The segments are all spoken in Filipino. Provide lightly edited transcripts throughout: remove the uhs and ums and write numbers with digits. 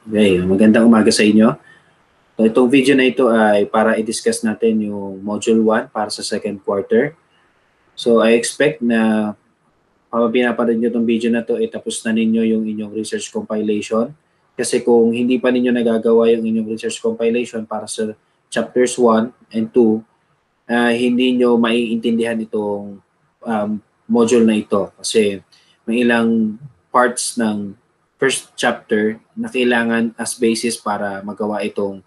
Okay, magandang umaga sa inyo. So, itong video na ito ay para i-discuss natin yung Module 1 para sa second quarter. So I expect na kapag pinapanood nyo itong video na ito, tapos na ninyo yung inyong research compilation. Kasi kung hindi pa ninyo nagagawa yung inyong research compilation para sa chapters 1 and 2, hindi nyo maiintindihan itong module na ito. Kasi may ilang parts ng first chapter na kailangan as basis para magawa itong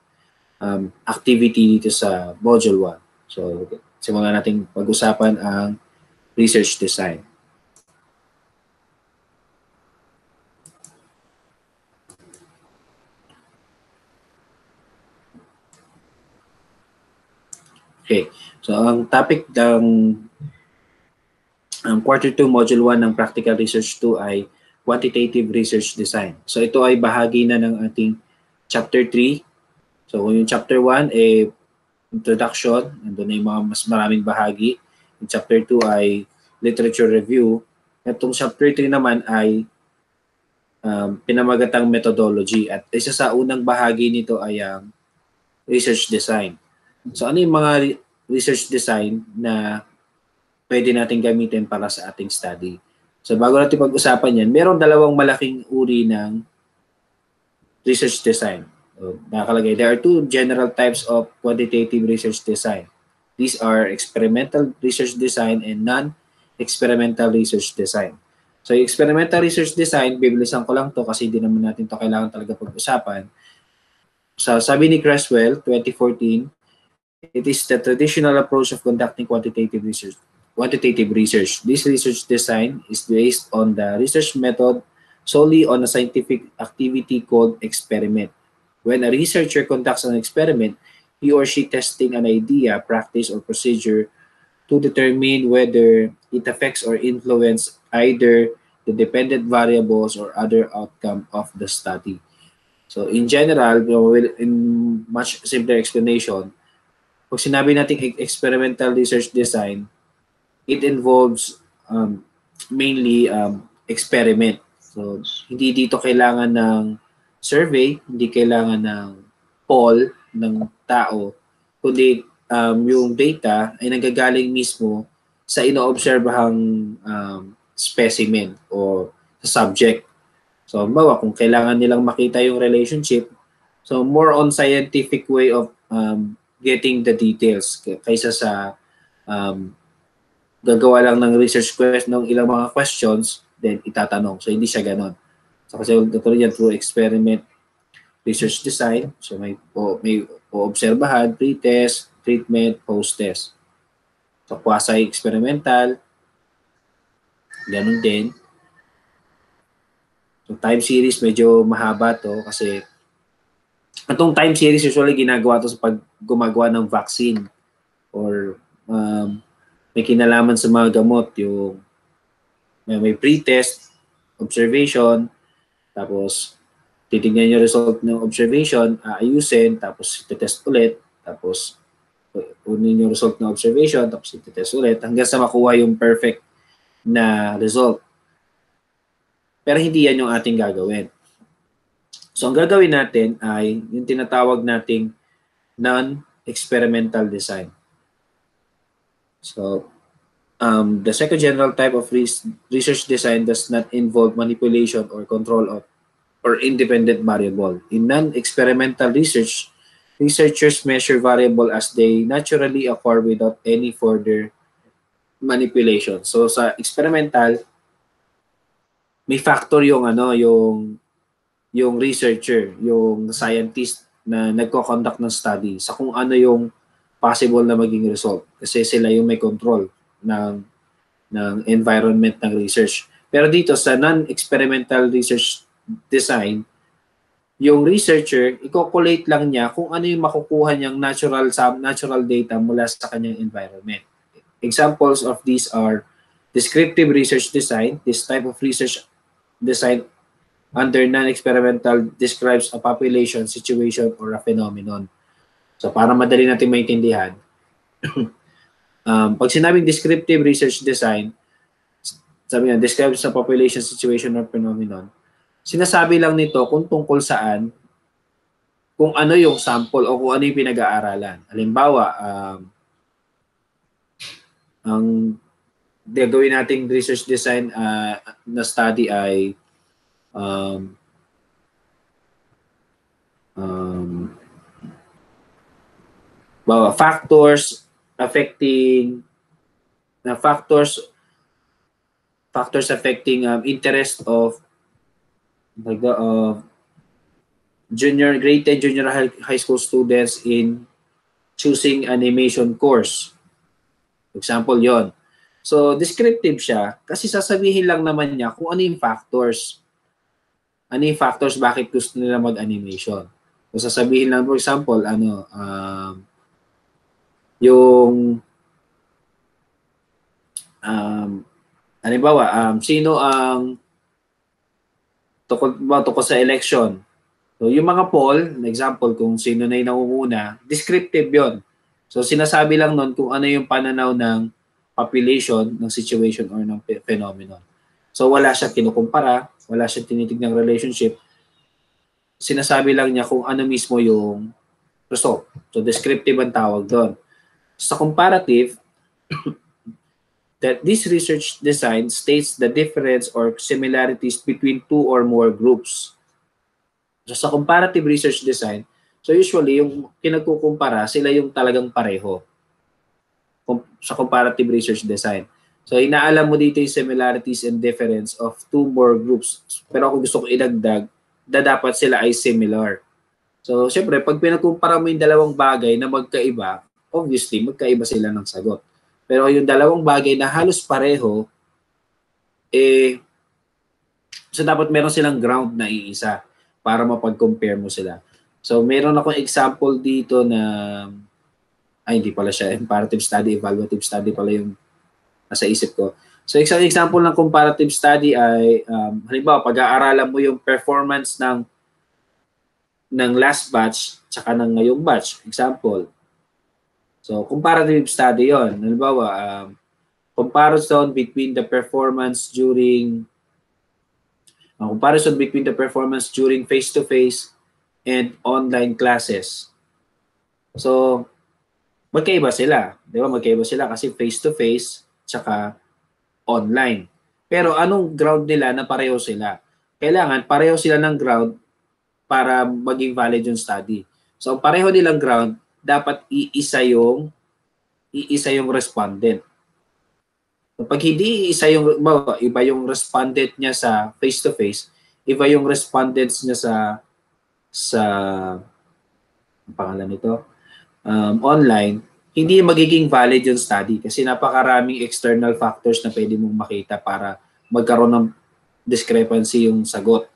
activity dito sa Module 1. So, simulan natin pag-usapan ang research design. Okay. So, ang topic ng Quarter 2, Module 1 ng Practical Research 2 ay Quantitative Research Design. So, ito ay bahagi na ng ating Chapter 3. So, yung Chapter 1 ay introduction, nandun na yung mga mas maraming bahagi. Yung Chapter 2 ay literature review. Itong Chapter 3 naman ay pinamagatang methodology. At isa sa unang bahagi nito ay ang research design. So, ano yung mga research design na pwede natin gamitin para sa ating study? So, bago natin pag-usapan yan, meron dalawang malaking uri ng research design. So, nakalagay, there are two general types of quantitative research design. These are experimental research design and non-experimental research design. So, yung experimental research design, bibilisan ko lang to kasi hindi naman natin to kailangan talaga pag-usapan. So, sabi ni Creswell, 2014, it is the traditional approach of conducting quantitative research. This research design is based on the research method solely on a scientific activity called experiment. When a researcher conducts an experiment, he or she testing an idea, practice, or procedure to determine whether it affects or influences either the dependent variables or other outcome of the study. So in general, in much simpler explanation, pag sinabi natin experimental research design, it involves mainly experiment. So hindi dito kailangan ng survey, hindi kailangan ng poll ng tao, kundi yung data ay nanggagaling mismo sa inoobserbahang specimen o subject. So, bawa kung kailangan nilang makita yung relationship, so more on scientific way of getting the details kaysa sa gagawa lang ng research question ng ilang mga questions, then itatanong. So, hindi siya ganon. So, kasi natuloy yan through experiment, research design. So, may obserbahan, pre-test, treatment, post-test. So, quasi-experimental, ganon din. So, time series, medyo mahaba to kasi itong time series usually ginagawa to sa pag gumagawa ng vaccine or may kinalaman sa mga gamot, yung may pre-test, observation, tapos titignan yung result ng observation, aayusin, tapos iti-test ulit, tapos unin yung result ng observation, tapos iti-test ulit, hanggang sa makuha yung perfect na result. Pero hindi yan yung ating gagawin. So, ang gagawin natin ay yung tinatawag nating non-experimental design. So, the second general type of research design does not involve manipulation or control of or independent variable. In non-experimental research, researchers measure variable as they naturally occur without any further manipulation. So, sa experimental, may factor yung yung researcher, yung scientist na nagko-conduct ng study sa kung ano yung possible na maging result kasi sila yung may control ng environment ng research. Pero dito sa non-experimental research design, yung researcher, i-calculate lang niya kung ano yung makukuha niyang natural data mula sa kanyang environment. Examples of these are descriptive research design. This type of research design under non-experimental describes a population, situation, or a phenomenon. So, para madali natin maintindihan, pag sinabing descriptive research design, sabi nga, describes a population, situation, or phenomenon, sinasabi lang nito kung tungkol saan kung ano yung sample o kung ano yung pinag-aaralan. Halimbawa, ang gagawin nating research design na study ay factors affecting interest of grade 10 junior high school students in choosing animation course. Example yon. So, descriptive siya kasi sasabihin lang naman niya kung ano yung factors. Ano yung factors bakit gusto nila mag-animation. So, sasabihin lang, for example, halimbawa, sino ang tukol sa election. So, yung mga poll, example, kung sino na yung nangunguna, descriptive yon. So, sinasabi lang nun kung ano yung pananaw ng population, ng situation, or ng phenomenon. So, wala siya kinukumpara, wala siya tinitignan relationship. Sinasabi lang niya kung ano mismo yung result. So, descriptive ang tawag doon. Sa comparative, that this research design states the difference or similarities between two or more groups. So, sa comparative research design, so usually yung pinagkukumpara, sila yung talagang pareho sa comparative research design. So, inaalam mo dito yung similarities and difference of two more groups. Pero ako gusto ko idagdag na dapat sila ay similar. So, syempre, pag pinagkumpara mo yung dalawang bagay na magkaiba, obviously, magkaiba sila ng sagot. Pero yung dalawang bagay na halos pareho, so dapat meron silang ground na iisa para mapag-compare mo sila. So, meron akong example dito na, hindi pala siya, comparative study, evaluative study pala yung nasa isip ko. So, isang example ng comparative study ay, halimbawa, pag-aaralan mo yung performance ng last batch tsaka ng ngayong batch. Example. So, comparative study yon. Halimbawa, comparison between the performance during face-to-face and online classes. So, magkaiba sila. Di ba? Magkaiba sila kasi face-to-face tsaka online. Pero anong ground nila na pareho sila? Kailangan pareho sila ng ground para maging valid yung study. So, pareho nilang ground, dapat iisa yung respondent. Pag hindi iba yung respondent niya sa face-to-face, iba yung respondents niya sa pangalan nito, online, hindi magiging valid yung study kasi napakaraming external factors na pwede mong makita para magkaroon ng discrepancy yung sagot.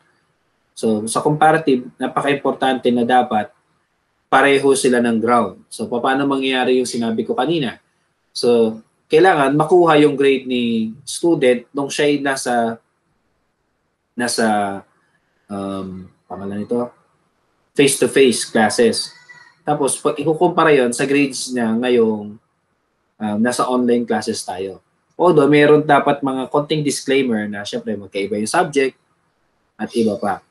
So, sa comparative, napaka-importante na dapat pareho sila ng ground. So, paano mangyayari yung sinabi ko kanina? So, kailangan makuha yung grade ni student nung siya ay nasa pangalan nito, face-to-face classes. Tapos, pag ikukumpara yon sa grades niya ngayong nasa online classes tayo. Although, meron dapat mga konting disclaimer na syempre magkaiba yung subject at iba pa.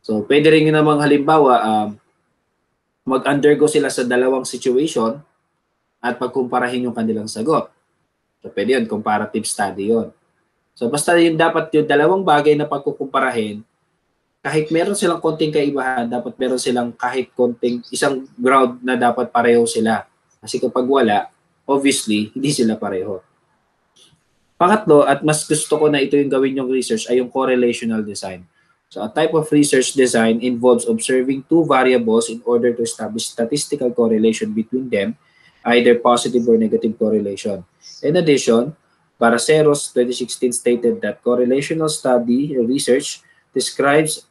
So, pwede rin namang halimbawa, mag-undergo sila sa dalawang situation at pagkumparahin yung kanilang sagot. So, pwede yun, comparative study yun. So, basta yung dapat yung dalawang bagay na pagkukumparahin, kahit meron silang konting kaibahan, dapat meron silang kahit konting isang ground na dapat pareho sila. Kasi kapag wala, obviously, hindi sila pareho. Pangatlo, at mas gusto ko na ito yung gawin yung research, ay yung correlational design. So, a type of research design involves observing two variables in order to establish statistical correlation between them, either positive or negative correlation. In addition, Baraceros 2016 stated that correlational study research describes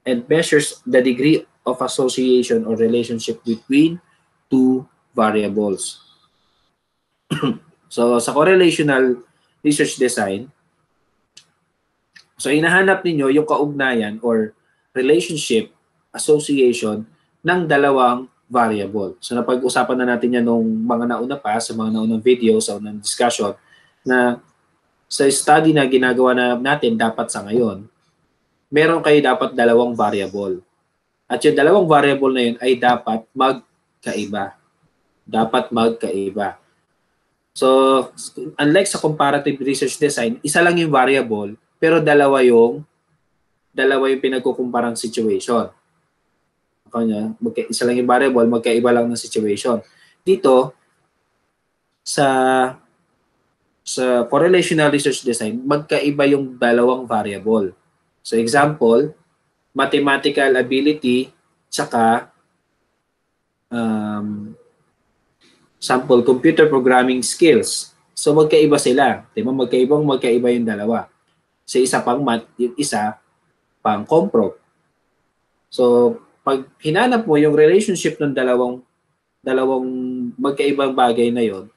and measures the degree of association or relationship between two variables. So, sa correlational research design, so hinahanap ninyo yung kaugnayan or relationship, association ng dalawang variable. So napag-usapan na natin yan nung mga nauna pa, sa mga naunang video, sa unang discussion, na sa study na ginagawa na natin dapat sa ngayon, meron kayo dapat dalawang variable. At yung dalawang variable na yun ay dapat magkaiba. Dapat magkaiba. So, unlike sa comparative research design, isa lang yung variable, pero dalawa yung pinagkukumparang situation. Isa lang yung variable, magkaiba lang ng situation. Dito, sa correlational research design, magkaiba yung dalawang variable. So, example, mathematical ability, tsaka sample computer programming skills. So magkaiba sila. Diba? Magkaiba yung dalawa. So isa pang math, yung isa pang compro. So pag hinanap mo yung relationship ng dalawang magkaibang bagay na yon,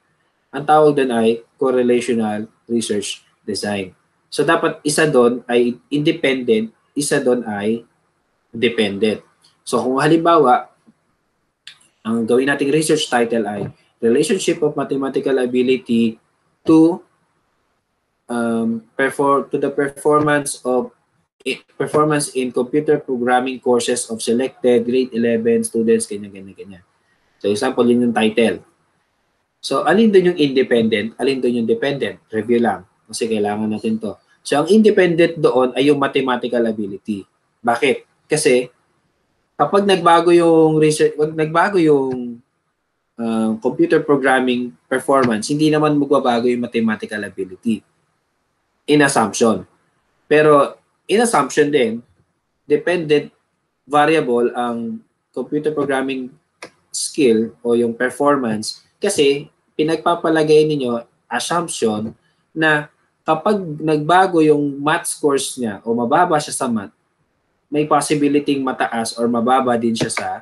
ang tawag doon ay correlational research design. So dapat isa doon ay independent, isa doon ay dependent. So kung halimbawa, ang gawin nating research title ay Relationship of Mathematical Ability to the performance in computer programming courses of selected grade 11 students, ganyan. So example, yun yung title. So alin doon yung independent, alin doon yung dependent? Review lang kasi kailangan natin to. So ang independent doon ay yung mathematical ability. Bakit? Kasi kapag nagbago yung computer programming performance, hindi naman magbabago yung mathematical ability. In assumption. Pero in assumption din, dependent variable ang computer programming skill o yung performance kasi pinagpapalagay ninyo assumption na kapag nagbago yung math scores niya o mababa siya sa math, may possibility mataas or mababa din siya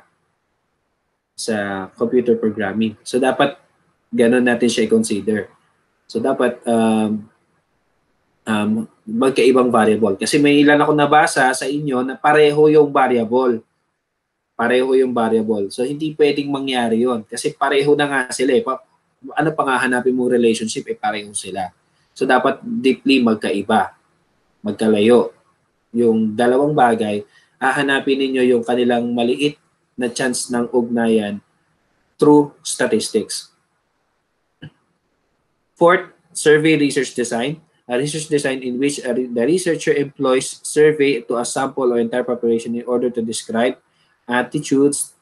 sa computer programming. So dapat ganun natin siya i-consider. So dapat magkaibang variable. Kasi may ilan ako nabasa sa inyo na pareho yung variable. Pareho yung variable. So hindi pwedeng mangyari yon kasi pareho na nga sila. Ano pa nga hanapin mo relationship? Pareho sila. So dapat deeply magkaiba. Magkalayo. Yung dalawang bagay, hahanapin ninyo yung kanilang maliit na chance ng ugnayan through statistics. Fourth, survey research design. A research design in which the researcher employs survey to a sample or entire population in order to describe attitudes,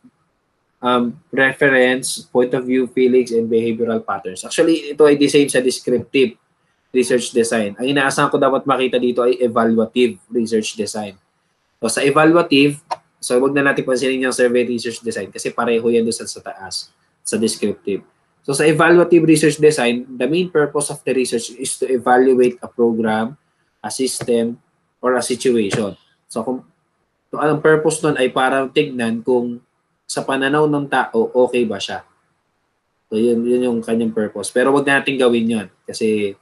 preference, point of view, feelings, and behavioral patterns. Actually, ito ay the same sa descriptive research design. Ang inaasahan ko dapat makita dito ay evaluative research design. So sa evaluative, so wag na natin pansinin yung survey research design kasi pareho yan doon sa taas, sa descriptive. So sa evaluative research design, the main purpose of the research is to evaluate a program, a system, or a situation. So kung ang purpose nun ay para tignan kung sa pananaw ng tao, okay ba siya. So yun yung kanyang purpose. Pero wag natin gawin yun kasi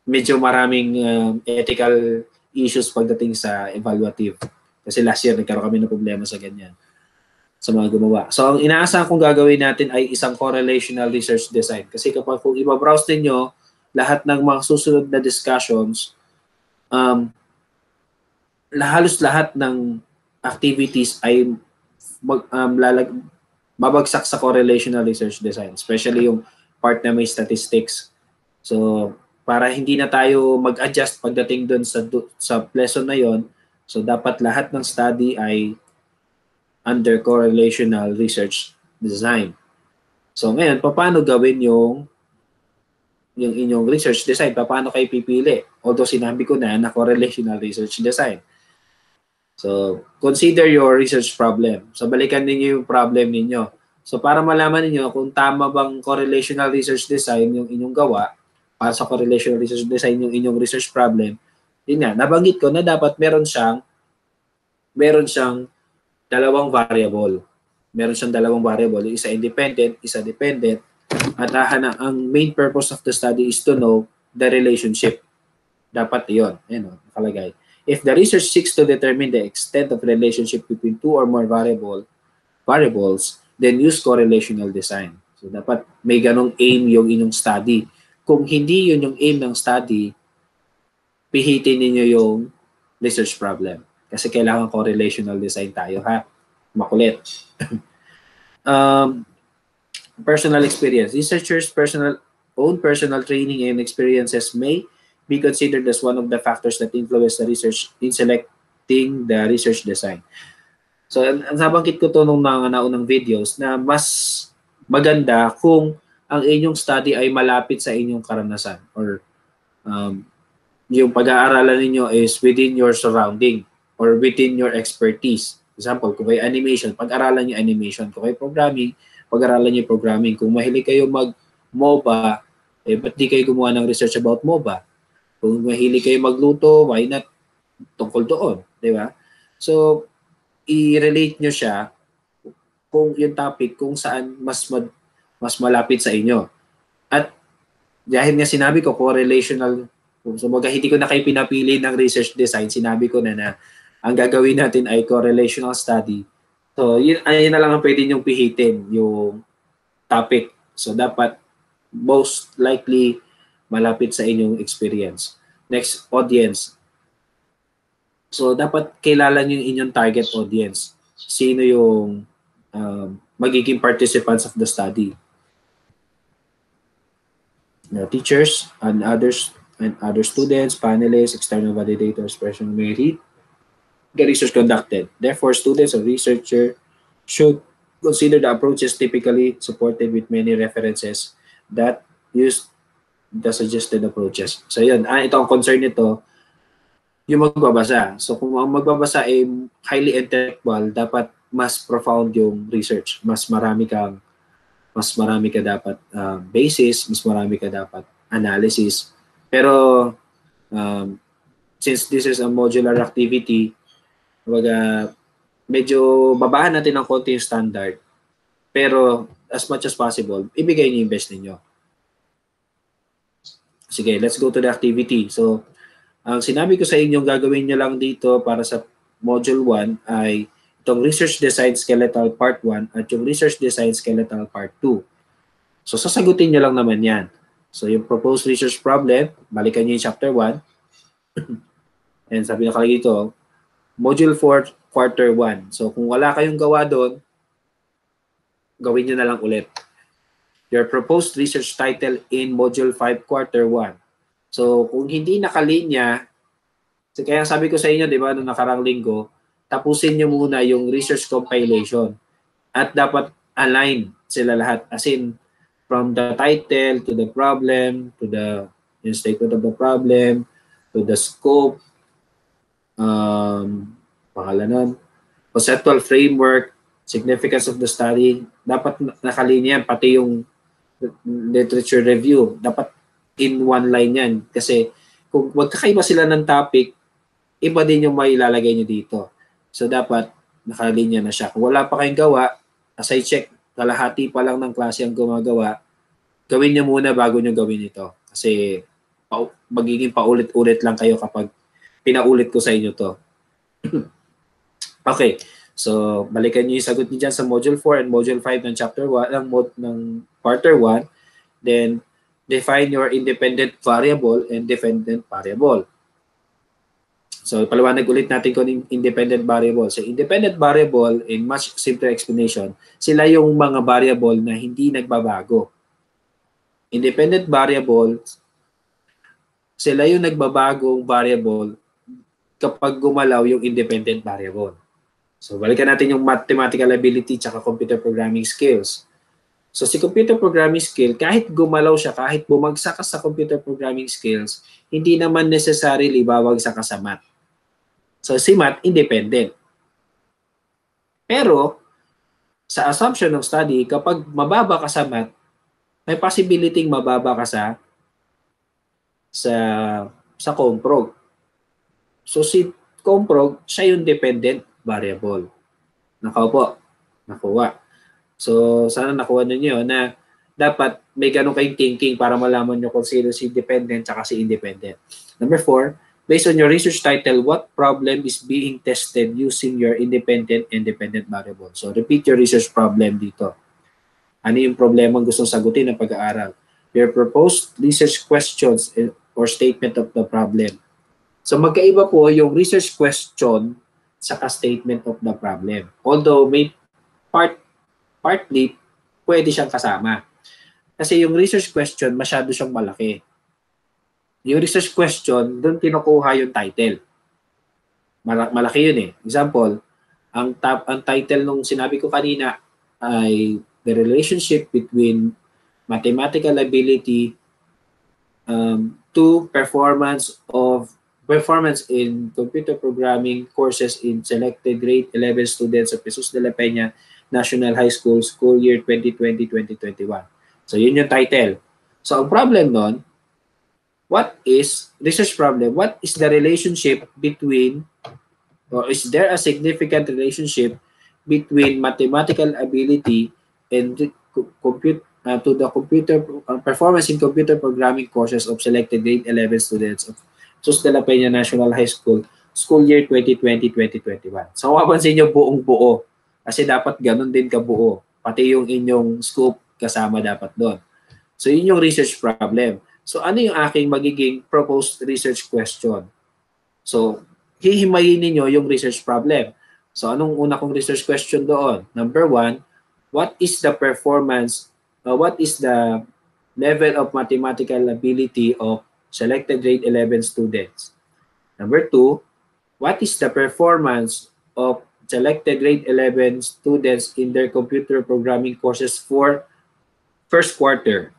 medyo maraming ethical issues pagdating sa evaluative. Kasi last year, nagkaroon kami ng problema sa ganyan, sa mga gumawa. So, ang inaasahan kong gagawin natin ay isang correlational research design. Kasi kapag kung iba-browse ninyo, lahat ng mga susunod na discussions, halos lahat ng activities ay babagsak sa correlational research design. Especially yung part na may statistics. So, para hindi na tayo mag-adjust pagdating doon sa lesson na yon, so dapat lahat ng study ay under correlational research design. So ngayon, paano gawin yung inyong research design? Paano kayo pipili? Although sinabi ko na correlational research design. So consider your research problem. So balikan ninyo yung problem ninyo. So para malaman niyo kung tama bang correlational research design yung inyong gawa, para sa correlational research design yung inyong research problem, yun nga, nabanggit ko na dapat meron siyang dalawang variable. Meron siyang dalawang variable, isa independent, isa dependent, at ang main purpose of the study is to know the relationship. Dapat yun, nakalagay. If the research seeks to determine the extent of relationship between two or more variables, then use correlational design. So dapat may ganong aim yung inyong study. Kung hindi yun yung aim ng study, pihitin ninyo yung research problem. Kasi kailangan correlational design tayo, ha? makulit. Personal experience. Researchers' own personal training and experiences may be considered as one of the factors that influence the research in selecting the research design. So, nabanggit ko to nung mga naunang videos na mas maganda kung ang inyong study ay malapit sa inyong karanasan or yung pag-aaralan ninyo is within your surrounding or within your expertise. Example, kung kayo animation, pag-aralan nyo animation. Kung kayo programming, pag-aralan nyo programming. Kung mahilig kayo mag-MOBA, ba't di kayo gumawa ng research about MOBA? Kung mahilig kayo magluto, why not tungkol doon? Di ba? So, i-relate nyo siya kung yung topic kung saan mas malapit sa inyo. At dahil nga sinabi ko, correlational, so hindi ko na kayo pinapili ng research design, sinabi ko na ang gagawin natin ay correlational study. So, yun na lang ang pwede nyong pihitin, yung topic. So, dapat most likely malapit sa inyong experience. Next, audience. So, dapat kilala nyo yung inyong target audience. Sino yung magiging participants of the study. Teachers and other students, panelists, external validators, person may read the research conducted. Therefore, students or researcher should consider the approaches typically supported with many references that use the suggested approaches. So yun, ito ang concern nito, yung magbabasa. So kung ang magbabasa ay highly intellectual, dapat mas profound yung research. Mas marami ka dapat basis, mas marami ka dapat analysis. Pero since this is a modular activity, medyo babaan natin ng konti yung standard. Pero as much as possible, ibigay niyo yung best ninyo. Sige, let's go to the activity. So, ang sinabi ko sa inyo, gagawin nyo lang dito para sa Module 1 ay itong Research Design Skeletal Part 1 at yung Research Design Skeletal Part 2. So, sasagutin nyo lang naman yan. So, yung Proposed Research Problem, balikan nyo yung Chapter 1. And sabi na kalagi dito, Module 4, Quarter 1. So, kung wala kayong gawa doon, gawin nyo na lang ulit. Your proposed research title in Module 5, Quarter 1. So, kung hindi nakalinya, so kaya sabi ko sa inyo, di ba, noong nakarang linggo, tapusin nyo muna yung research compilation. At dapat align sila lahat. As in, from the title to the problem, to the statement of the problem, to the scope, pangalan nun, conceptual framework, significance of the study, dapat nakalinya yan, pati yung literature review, dapat in one line yan. Kasi kung magkakaiba sila ng topic, iba din yung may ilalagay nyo dito. So dapat nakalinya na siya. Kung wala pa kayong gawa, as I check, kalahati pa lang ng klase ang gumagawa, gawin nyo muna bago nyo gawin ito. Kasi magiging paulit-ulit lang kayo kapag pinaulit ko sa inyo to. Okay. So, balikan nyo yung sagot nyo dyan sa Module 4 and Module 5 ng Chapter 1, ng Quarter 1. Then, define your independent variable and dependent variable. So, paliwanag ulit natin kung independent variable. So, independent variable, in much simpler explanation, sila yung mga variable na hindi nagbabago. Independent variable, sila yung nagbabagong variable kapag gumalaw yung independent variable. So, balikan natin yung mathematical ability tsaka computer programming skills. So, si computer programming skill, kahit gumalaw siya, kahit bumagsak ka sa computer programming skills, hindi naman necessarily babagsak ka sa math. So, si math, independent. Pero, sa assumption ng study, kapag mababa ka sa math, may possibility mababa ka sa comprog. So, si comprog, siya yung dependent variable. Nakuha. So, sana nakuha ninyo na dapat may ganun kayong thinking para malaman nyo kung sino si dependent at si independent. Number 4, based on your research title, what problem is being tested using your independent and dependent variable? So, repeat your research problem dito. Ano yung problema gustong sagutin ng pag-aaral? Your proposed research questions or statement of the problem. So, magkaiba po yung research question saka statement of the problem. Although may partly, pwede siyang kasama. Kasi yung research question, masyado siyang malaki. Yung research question, doon kinukuha yung title. Malaki yun eh. Example, ang title nung sinabi ko kanina ay the relationship between mathematical ability to performance in computer programming courses in selected grade 11 students of Jesus de la Peña National High School School Year 2020-2021. So yun yung title. So ang problem nun, research problem, what is the relationship between, or is there a significant relationship between mathematical ability and to the computer performance in computer programming courses of selected grade 11 students of Jesus de la Peña National High School, School Year 2020-2021. So, mapansin nyo buong buo. Kasi dapat ganun din kabuo. Pati yung inyong scope kasama dapat doon. So, yun yung research problem. So, ano yung aking magiging proposed research question? So, hihimayin ninyo yung research problem. So, anong una kong research question doon? Number 1, what is the level of mathematical ability of selected grade 11 students? Number 2, what is the performance of selected grade 11 students in their computer programming courses for first quarter?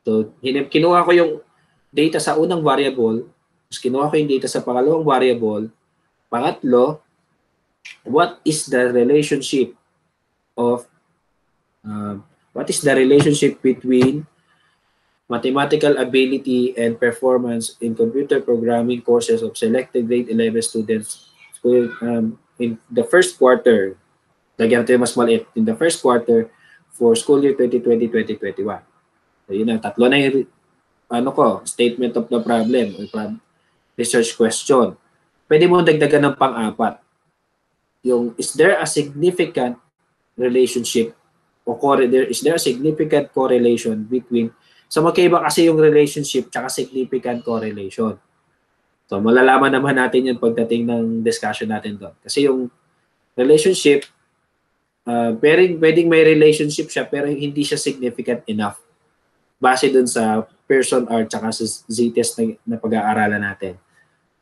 So, kinuha ko yung data sa unang variable, kinuha ko yung data sa pangalawang variable. Pangatlo, what is the relationship between mathematical ability and performance in computer programming courses of selected grade 11 students in the first quarter? Lagyan natin mas maliit. In the first quarter for school year 2020-2021. So, yun na. Tatlo na yung statement of the problem or research question. Pwede mo dagdagan ng pang-apat. Yung, is there a significant relationship is there a significant correlation between, so magkaiba kasi yung relationship tsaka significant correlation. So malalaman naman natin yun pagdating ng discussion natin doon. Kasi yung relationship, pwedeng may relationship siya pero hindi siya significant enough base dun sa Pearson R tsaka sa z-test na pag-aaralan natin.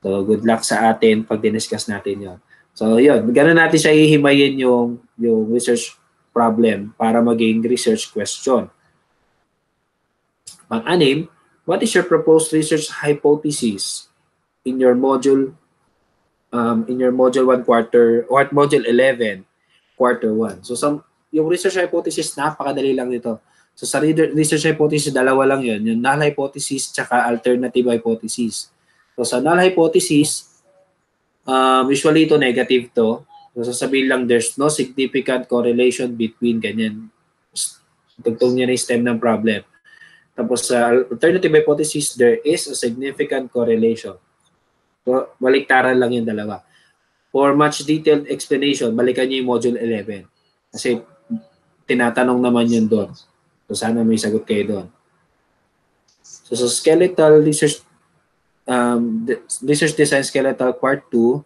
So good luck sa atin pag diniscuss natin yun. So yun, gano'n natin siya hihimayin yung research problem para maging research question. Pang-anim, what is your proposed research hypothesis in your module 1 quarter or module 11 quarter 1? So yung research hypothesis napakadali lang nito. So sa research hypothesis dalawa lang 'yon, yung null hypothesis tsaka alternative hypothesis. So sa null hypothesis usually ito negative to. So sasabihin lang there's no significant correlation between ganyan. Tugtong niya na yung stem ng problem. Tapos sa alternative hypothesis, there is a significant correlation. So baliktaran lang yung dalawa. For much detailed explanation, balikan niyo yung module 11. Kasi tinatanong naman yun doon. So sana may sagot kayo doon. So sa skeletal research design skeletal part 2,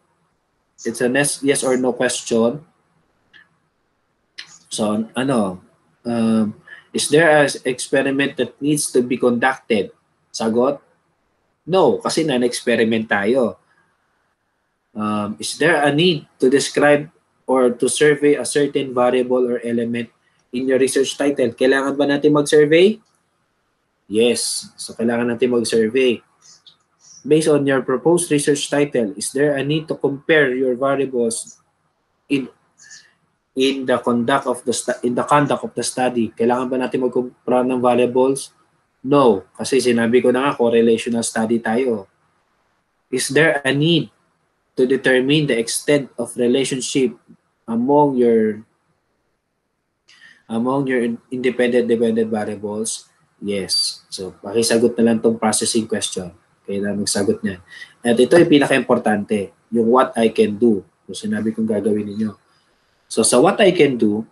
it's a yes or no question. So is there an experiment that needs to be conducted? Sagot? No, kasi non-experiment tayo. Is there a need to describe or to survey a certain variable or element in your research title? Kailangan ba natin mag-survey? Yes. So, kailangan natin mag-survey. Based on your proposed research title, is there a need to compare your variables in the conduct of the study? Kailangan ba natin mag-compare ng variables? No. Kasi sinabi ko na nga, correlational study tayo. Is there a need to determine the extent of relationship among your independent variables? Yes. So, pakisagot na lang itong processing question. Kailangan magsagot niyan. At ito yung pinaka-importante, yung what I can do. So, sinabi kong gagawin ninyo. So, sa what I can do,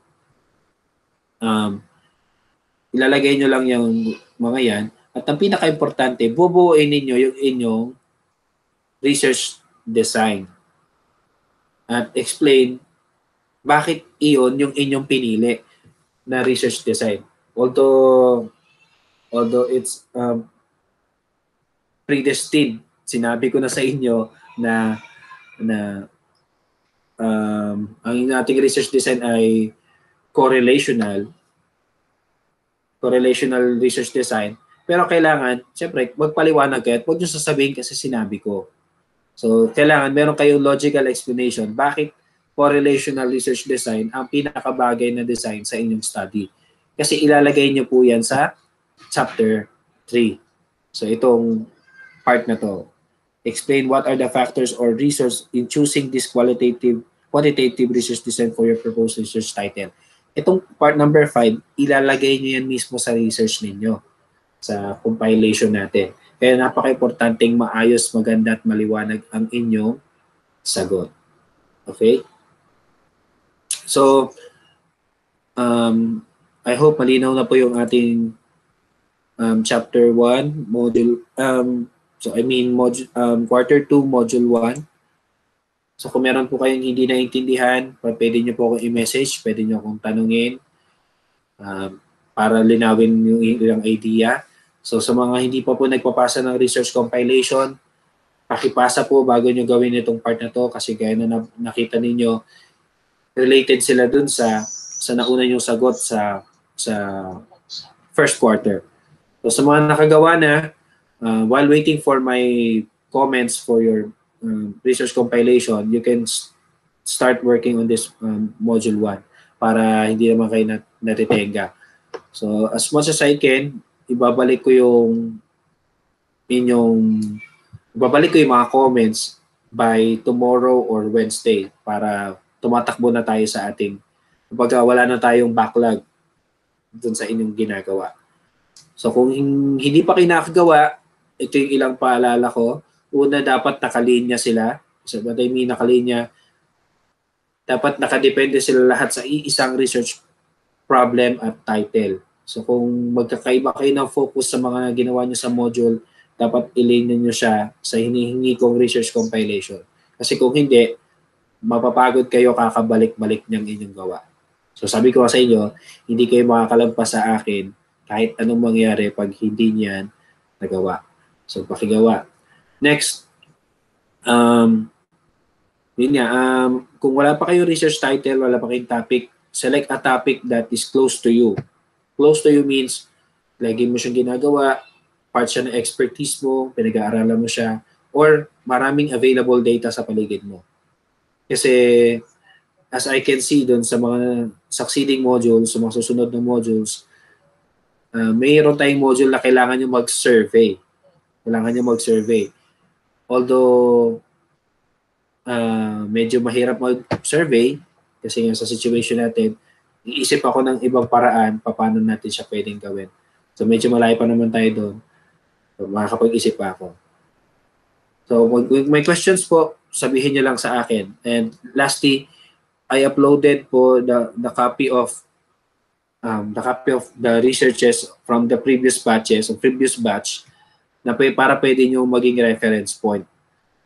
ilalagay nyo lang yung mga yan. At ang pinaka-importante, bubuuin ninyo yung inyong research design at explain bakit iyon yung inyong pinili na research design. Although it's predestined, sinabi ko na sa inyo na ang ating research design ay correlational research design. Pero kailangan, syempre, magpaliwanag kayo at huwag nyo sasabihin kasi sinabi ko. So, kailangan meron kayong logical explanation bakit correlational research design ang pinakabagay na design sa inyong study. Kasi ilalagay nyo po yan sa chapter 3. So, itong part na to. Explain what are the factors or resources in choosing this quantitative research design for your proposed research title. Itong part number 5, ilalagay nyo yan mismo sa research ninyo, sa compilation natin. Kaya napaka-importanteng maayos, maganda at maliwanag ang inyong sagot. Okay? So, I hope malinaw na po yung ating chapter 1, module, quarter 2, module 1. So kung meron po kayong hindi naintindihan, pwede nyo po akong i-message, pwede nyo akong tanungin para linawin yung ilang idea. So sa mga hindi pa po nagpapasa ng research compilation, pakipasa po bago nyo gawin itong part na to kasi gaya na nakita ninyo, related sila dun sa nauna yung sagot sa first quarter. So sa mga nakagawa na, while waiting for my comments for your research compilation, you can start working on this module 1 para hindi naman kayo natitenga. So as much as I can, ibabalik ko yung mga comments by tomorrow or Wednesday para tumatakbo na tayo sa ating, kapag wala na tayong backlog dun sa inyong ginagawa. So kung hindi pa kayo nakagawa, ito yung ilang paalala ko. Una, dapat nakalinya sila. So what I mean nakalinya, dapat nakadepende sila lahat sa isang research problem at title. So kung magkakaiba kayo ng focus sa mga ginawa nyo sa module, dapat ilagay nyo siya sa hinihingi kong research compilation. Kasi kung hindi, mapapagod kayo kakabalik-balik niyang inyong gawa. So sabi ko sa inyo, hindi kayo makakalampas sa akin kahit anong mangyari pag hindi niyan nagawa. So pakigawa. Next, kung wala pa kayong research title, wala pa kayong topic, select a topic that is close to you. Close to you means, lagi mo siyang ginagawa, part siya ng expertise mo, pinag-aaralan mo siya, or maraming available data sa paligid mo. Kasi, as I can see doon sa mga succeeding modules, sa mga susunod na modules, mayroon tayong module na kailangan nyo mag-survey. Although, medyo mahirap mag-survey kasi nga sa situation natin, iisip ako ng ibang paraan paano natin siya pwedeng gawin. So medyo malayo pa naman tayo doon. So, makakapag-isip pa ako. So kung may questions po, sabihin niyo lang sa akin. And lastly, I uploaded po the copy of the researches from the previous batch na para pwede nyo maging reference point.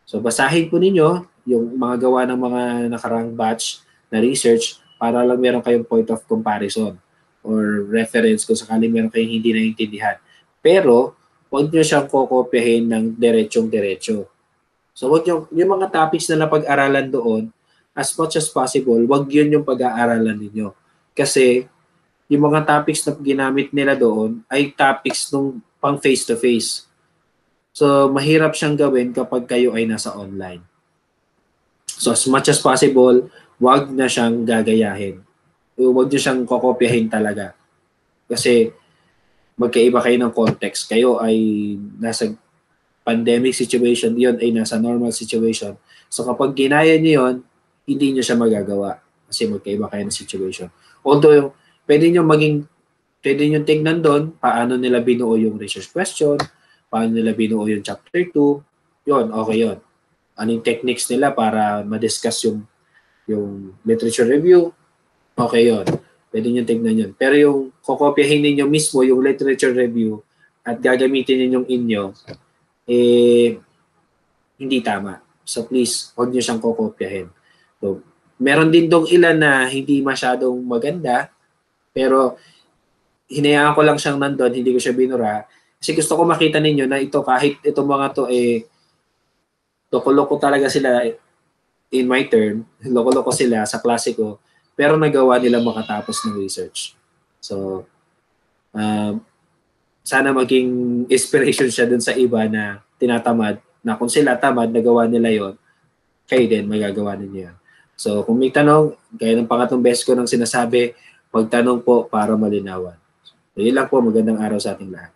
So basahin po ninyo yung mga gawa ng mga nakarang batch na research para lang meron kayong point of comparison or reference kung sakaling meron kayong hindi naiintindihan. Pero, huwag nyo siyang kokopyahin ng diretsong-diretso. So, huwag nyo, yung mga topics na napag-aralan doon, as much as possible, huwag yun yung pag-aaralan ninyo. Kasi, yung mga topics na ginamit nila doon ay topics nung pang face-to-face. So, mahirap siyang gawin kapag kayo ay nasa online. So, as much as possible, wag na siyang gagayahin. Wag nyo siyang kokopyahin talaga. Kasi, magkaiba kayo ng context. Kayo ay nasa pandemic situation, yun ay nasa normal situation. So, kapag ginaya nyo yun, hindi nyo siya magagawa. Kasi magkaiba kayo ng situation. Although, pwede nyo tignan doon paano nila binuo yung research question, paano nila binuo yung chapter 2, yun, okay yun. Anong techniques nila para ma-discuss yung literature review, okay yun. Pwede nyo tignan yun. Pero yung kokopyahin ninyo mismo yung literature review at gagamitin ninyong inyo, hindi tama. So please, huwag nyo siyang kokopyahin. So, Meron din dong ilan na hindi masyadong maganda, pero hinayaan ko lang siyang nandun, hindi ko siya binura. Kasi gusto ko makita ninyo na ito, kahit itong mga to, loko-loko talaga sila in my term, loko-loko sila sa klase ko, pero nagawa nila makatapos ng research. So, sana maging inspiration siya dun sa iba na tinatamad, na kung sila tamad, nagawa nila yon, kayo din, magagawa ninyo yan. So, kung may tanong, kaya ng pangatlong beses ko nang sinasabi, magtanong po para malinawan. So, yun lang po, magandang araw sa ating lahat.